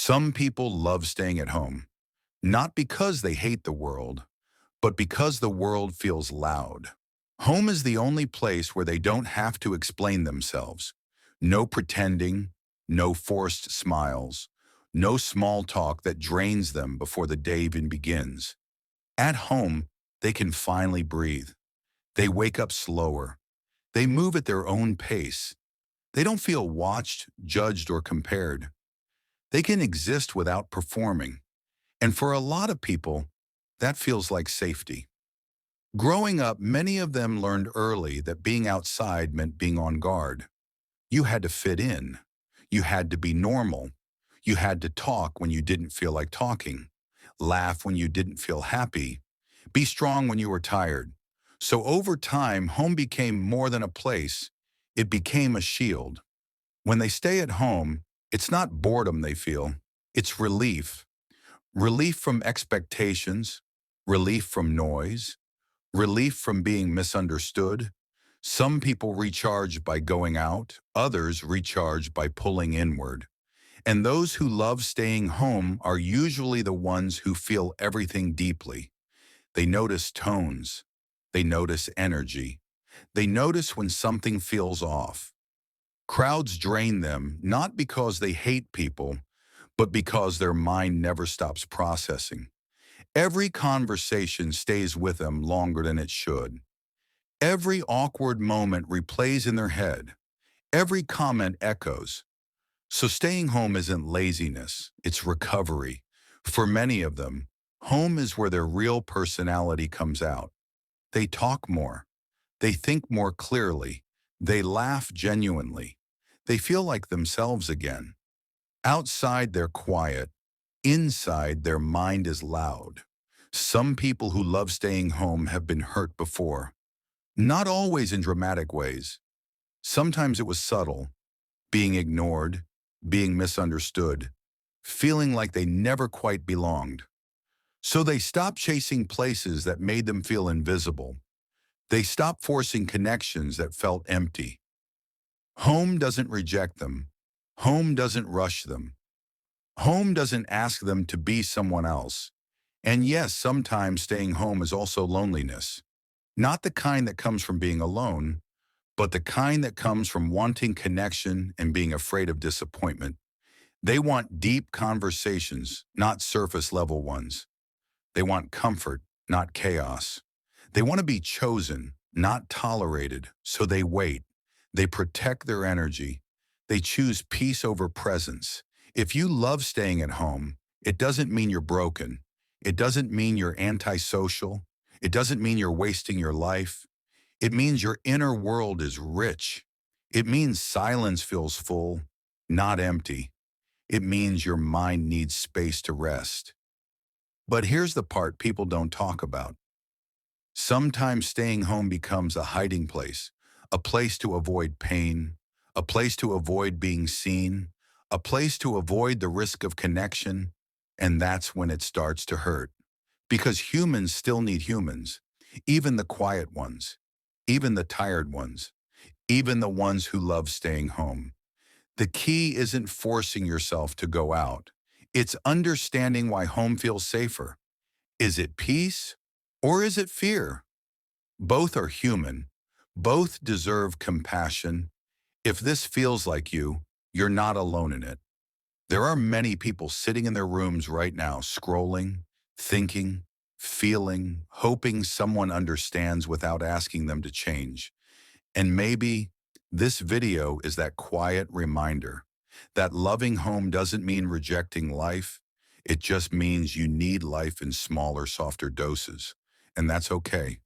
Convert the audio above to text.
Some people love staying at home, not because they hate the world, but because the world feels loud. Home is the only place where they don't have to explain themselves. No pretending, no forced smiles, no small talk that drains them before the day even begins. At home, they can finally breathe. They wake up slower. They move at their own pace. They don't feel watched, judged, or compared. They can exist without performing. And for a lot of people, that feels like safety. Growing up, many of them learned early that being outside meant being on guard. You had to fit in. You had to be normal. You had to talk when you didn't feel like talking, laugh when you didn't feel happy, be strong when you were tired. So over time, home became more than a place. It became a shield. When they stay at home, it's not boredom they feel, it's relief. Relief from expectations, relief from noise, relief from being misunderstood. Some people recharge by going out, others recharge by pulling inward. And those who love staying home are usually the ones who feel everything deeply. They notice tones. They notice energy. They notice when something feels off. Crowds drain them not because they hate people, but because their mind never stops processing. Every conversation stays with them longer than it should. Every awkward moment replays in their head. Every comment echoes. So staying home isn't laziness, it's recovery. For many of them, home is where their real personality comes out. They talk more. They think more clearly. They laugh genuinely. They feel like themselves again. Outside, they're quiet. Inside, their mind is loud. Some people who love staying home have been hurt before. Not always in dramatic ways. Sometimes it was subtle, being ignored, being misunderstood, feeling like they never quite belonged. So they stopped chasing places that made them feel invisible. They stopped forcing connections that felt empty. Home doesn't reject them. Home doesn't rush them. Home doesn't ask them to be someone else. And yes, sometimes staying home is also loneliness. Not the kind that comes from being alone, but the kind that comes from wanting connection and being afraid of disappointment. They want deep conversations, not surface level ones. They want comfort, not chaos. They want to be chosen, not tolerated, so they wait. They protect their energy. They choose peace over presence. If you love staying at home, it doesn't mean you're broken. It doesn't mean you're antisocial. It doesn't mean you're wasting your life. It means your inner world is rich. It means silence feels full, not empty. It means your mind needs space to rest. But here's the part people don't talk about. Sometimes staying home becomes a hiding place, a place to avoid pain, a place to avoid being seen, a place to avoid the risk of connection, and that's when it starts to hurt. Because humans still need humans, even the quiet ones, even the tired ones, even the ones who love staying home. The key isn't forcing yourself to go out. It's understanding why home feels safer. Is it peace or is it fear? Both are human. Both deserve compassion. If this feels like you, you're not alone in it. There are many people sitting in their rooms right now, scrolling, thinking, feeling, hoping someone understands without asking them to change. And maybe this video is that quiet reminder that loving home doesn't mean rejecting life. It just means you need life in smaller, softer doses. And that's okay.